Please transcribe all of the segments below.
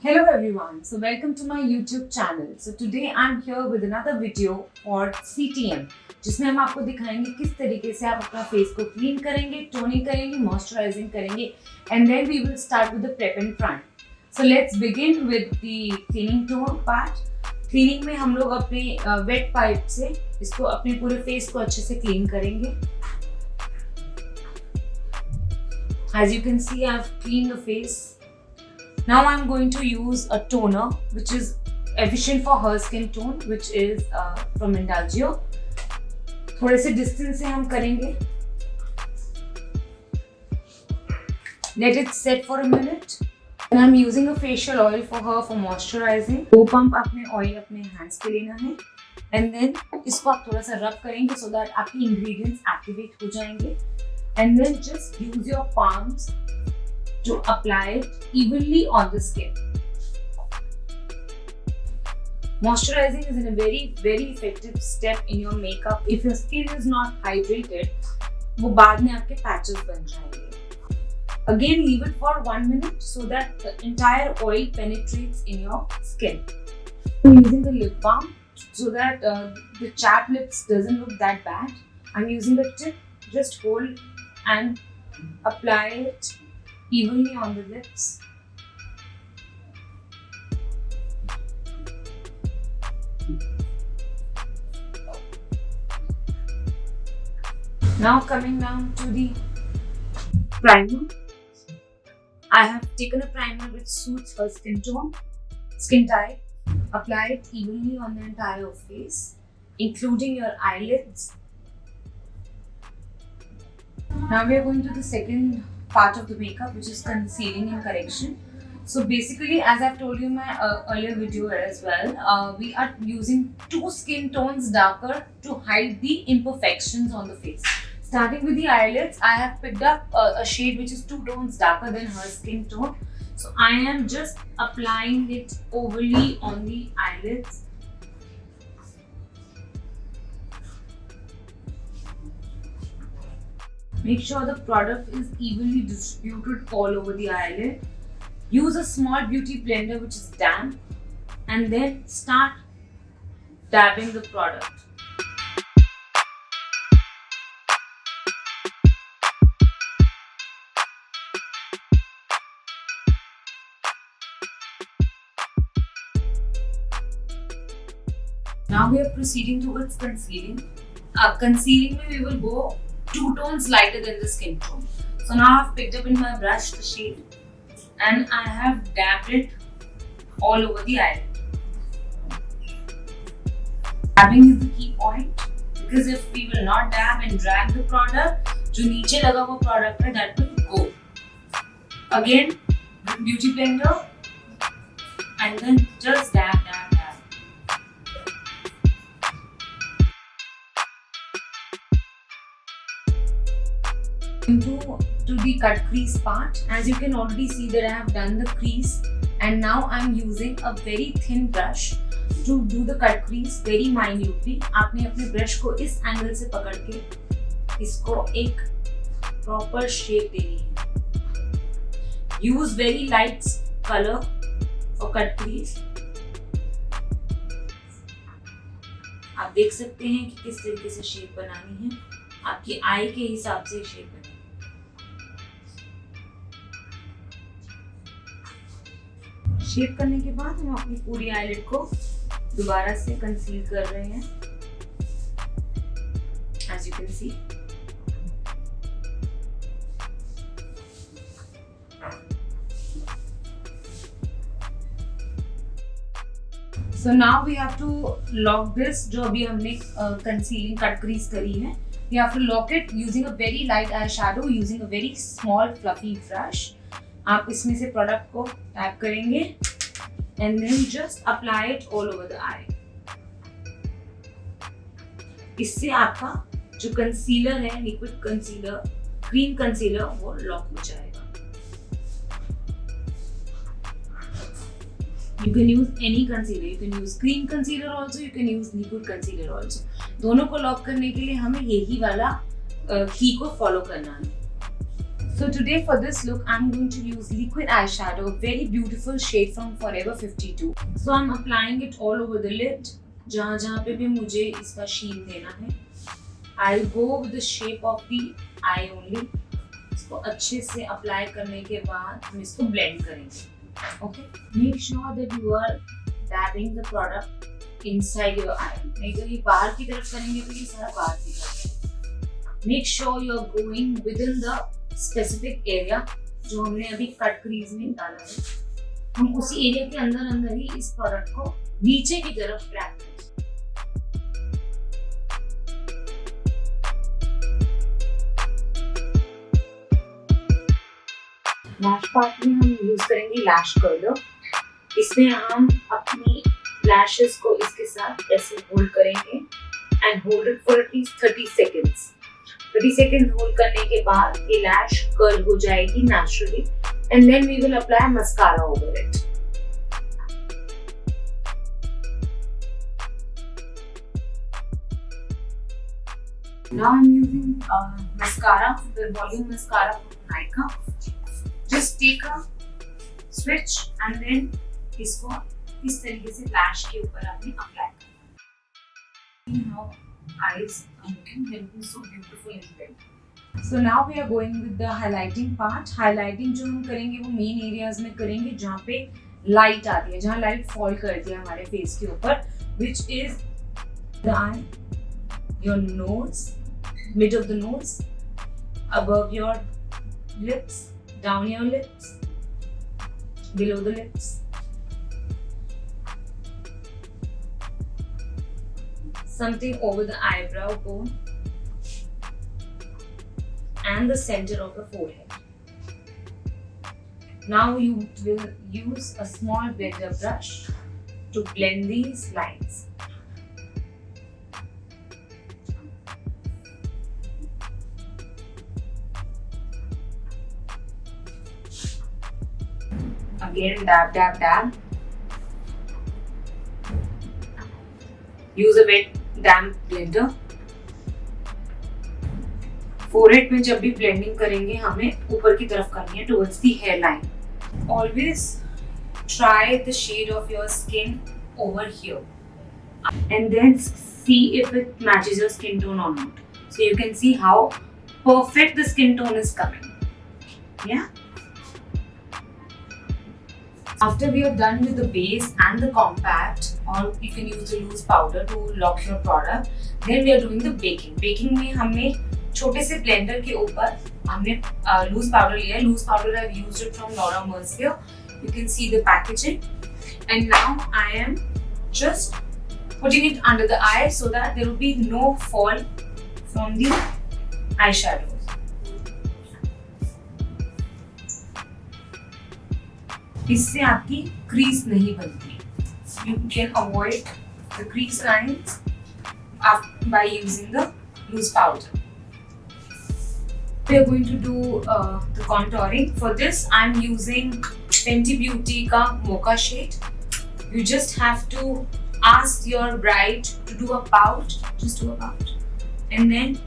Hello everyone, so welcome to my YouTube channel. So today I'm here with another video for CTM जिसमें हम आपको दिखाएंगे किस तरीके से आप अपना फेस को क्लीन करेंगे, टोनिंग करेंगे, मॉइस्चराइजिंग करेंगे and then we will start with the prep and prime. So let's begin with the cleaning tone part. Cleaning में हम लोग अपने वेट पाइप से इसको अपने पूरे फेस को अच्छे से क्लीन करेंगे. As you can see, I've cleaned the face. Now I'm going to use a toner which is efficient for her skin tone, which is from Indulgio. थोड़े से डिस्टेंस से हम करेंगे. Let it set for a minute. And I'm using a facial oil for her for moisturizing. 2 pump आपने oil अपने hands पे लेना है. And then इसको आप थोड़ा सा rub करेंगे so that आपकी ingredients activate हो जाएंगे. And then just use your palms to apply it evenly on the skin. Moisturizing is a very effective step in your makeup. If your skin is not hydrated, वो बाद में आपके patches बन जाएंगे. Again, leave it for 1 minute so that the entire oil penetrates in your skin. I'm using the lip balm so that the chapped lips doesn't look that bad. I'm using the tip. Just hold and apply it evenly on the lips. Now coming down to the primer. I have taken a primer which suits her skin tone, skin type. Apply it evenly on the entire face, including your eyelids. Now we are going to the second part of the makeup, which is concealing and correction. So basically, as I've told you in my earlier video as well, we are using 2 skin tones darker to hide the imperfections on the face. Starting with the eyelids, I have picked up a shade which is 2 tones darker than her skin tone. So I am just applying it overly on the eyelids. Make sure the product is evenly distributed all over the eyelid. Use a small beauty blender which is damp and then start dabbing the product. Now we are proceeding towards concealing. Concealing we will go 2 tones lighter than the skin tone. So now I've picked up in my brush the shade and I have dabbed it all over the eyelid. Dabbing is the key point because if we will not dab and drag the product, जो नीचे लगा हुआ product है that will go. Again, beauty blender and then just dab. To the cut crease part. As you can already see that I have done the crease and now I am using a very thin brush to do the cut crease very minutely. आपने अपने brush को इस angle से पकड़ के इसको एक proper shape देनी है. Use very light color for cut crease. आप देख सकते हैं कि किस तरीके से shape बनानी है. आपकी eye के हिसाब से shape बनानी है. शेप करने के बाद हम अपनी पूरी आईलिड को दोबारा से कंसील कर रहे हैं. As you can see. So now we have to lock this. जो अभी हमने concealing cut crease करी है, we have to lock it using a very light eyeshadow, using a very small fluffy brush. आप इसमें से प्रोडक्ट को tap करेंगे and then just apply it all over the eye. इससे आपका जो कंसीलर है, लिक्विड कंसीलर, क्रीम कंसीलर, वो लॉक हो जाएगा. You can use any concealer. You can use cream concealer also. You can use liquid concealer also. दोनों को lock करने के लिए हमें यही वाला की को फॉलो करना है. So today for this look, I'm going to use liquid eyeshadow, a very beautiful shade from Forever 52. So I'm applying it all over the lid, जहाँ जहाँ पे भी मुझे इसका sheen देना है. I'll go with the shape of the eye only. इसको अच्छे से apply करने के बाद हम इसको blend करेंगे. Okay? Make sure that you are dabbing the product inside your eye. नहीं तो ये बाहर की तरफ करेंगे तो ये सारा बाहर की तरफ. Make sure you are going within the specific area जो हमने अभी कट क्रीज में डाला है. हम उसी एरिया के अंदर अंदर ही इस प्रोडक्ट को नीचे की तरफ ब्लैक करें. लैश पार्ट में हम यूज करेंगे लैश कर्लर. इसमें हम अपनी लैशेस को इसके साथ ऐसे होल्ड करेंगे and hold it for at least 30 seconds. 30 second hold करने के बाद ये लैश कर्ल हो जाएगी naturally and then we will apply mascara over it. Now I'm using mascara, the volume mascara from Nykaa. Just take a switch and then इसको इस तरीके से लैश के ऊपर आपने अप्लाई करना. How eyes are looking, they're looking so beautiful in bed. So now we are going with the highlighting part. Highlighting जो हम करेंगे वो मेन एरियाज में करेंगे जहाँ पे लाइट आती है, जहाँ लाइट फॉल करती है हमारे फेस के ऊपर, which is the eye, your nose, mid of the nose, above your lips, down your lips, below the lips. Something over the eyebrow bone and the center of the forehead. Now you will use a small blender brush to blend these lines. Again, dab, dab, dab. Use a wet, damp blender. Forehead में जब भी blending करेंगे हमें ऊपर की तरफ करनी है, towards the hairline. Always try the shade of your skin over here and then see if it matches your skin tone or not. So you can see how perfect the skin tone is coming. Yeah. After we are done with the base and the compact, or you can use the loose powder to lock your product, then we are doing the baking. Baking में हमने छोटे से blender के ऊपर हमने loose powder लिया है. Loose powder I've used it from Laura Mercier. You can see the packaging. And now I am just putting it under the eye so that there will be no fall from the eyeshadows. इससे आपकी crease नहीं बनती. You can avoid the crease lines by using the loose powder. We are going to do the contouring. For this, I'm using Fenty Beauty का mocha shade. You just have to ask your bride to do a pout, just do a pout, and then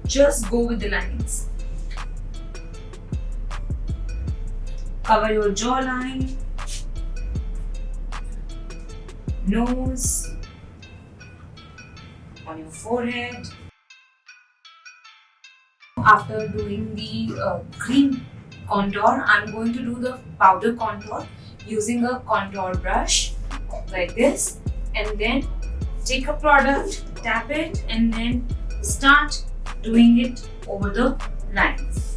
just go with the lines. Cover your jawline, nose, on your forehead. After doing the cream contour, I'm going to do the powder contour using a contour brush like this, and then take a product, tap it, and then start doing it over the lines.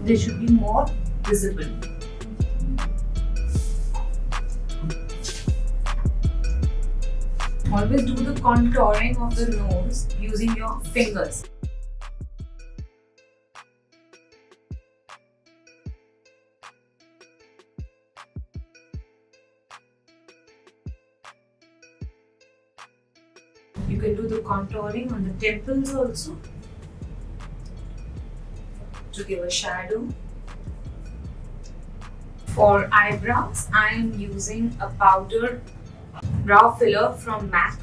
They should be more visible. Always do the contouring of the nose using your fingers. You can do the contouring on the temples also to give a shadow. For eyebrows, I am using a powder brow filler from MAC.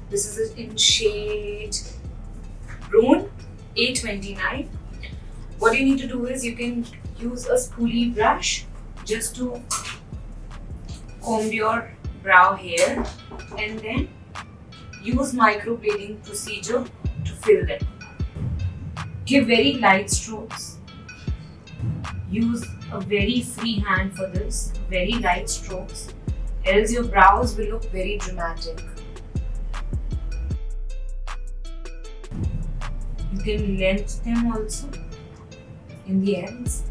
This is in shade Brune A29. What you need to do is you can use a spoolie brush just to comb your brow hair and then use microblading procedure to fill them. Give very light strokes. Use a very free hand for this, very light strokes, else your brows will look very dramatic. You can lengthen them also in the ends.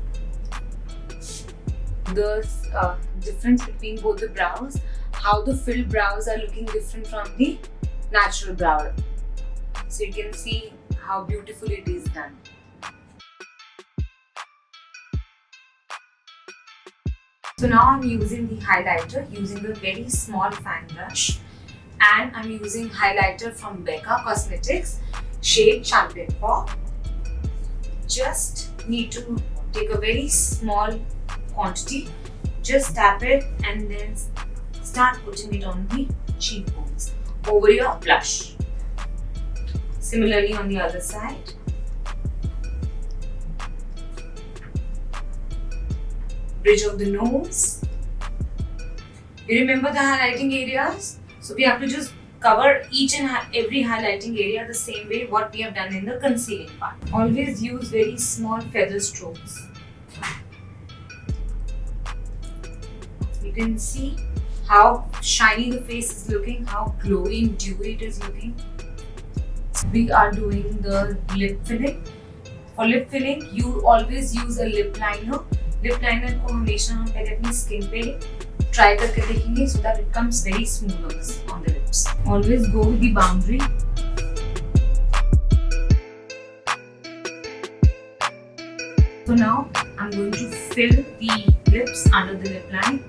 The difference between both the brows, how the filled brows are looking different from the natural brow. So you can see how beautiful it is done. So now I'm using the highlighter using a very small fan brush, and I'm using highlighter from Becca Cosmetics, shade Champagne Pop. Just need to take a very small quantity, just tap it and then start putting it on the cheekbones over your blush. Similarly on the other side. Bridge of the nose. You remember the highlighting areas? So we have to just cover each and every highlighting area the same way what we have done in the concealing part. Always use very small feather strokes. You can see how shiny the face is looking, how glowy and dewy it is looking. We are doing the lip filling. For lip filling, you always use a lip liner. Lip liner को हमेशा हम पहले अपनी skin पे try करके देखेंगे so that it comes very smooth on the lips. Always go with the boundary. So now I'm going to fill the lips under the lip line.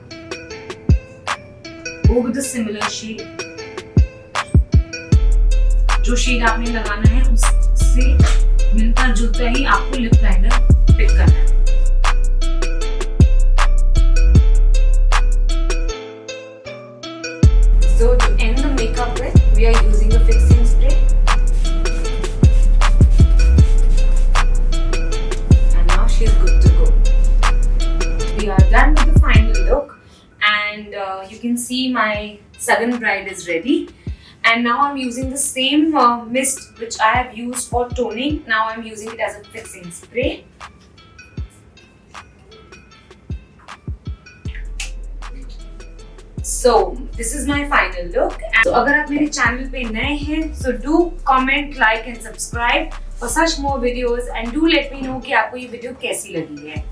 Go with the similar shade. जो shade आपने लगाना है उससे मिलता जुलता ही आपको lip liner pick करना है. So to end the makeup with, we are using a fixing spray. And now she's good to go. We are done with the final look, and you can see my Sagan bride is ready. And now I'm using the same mist which I have used for toning. Now I'm using it as a fixing spray. So this is my final look. And so अगर आप मेरे channel पे नए हैं, so do comment, like and subscribe for such more videos, and do let me know कि आपको ये video कैसी लगी है.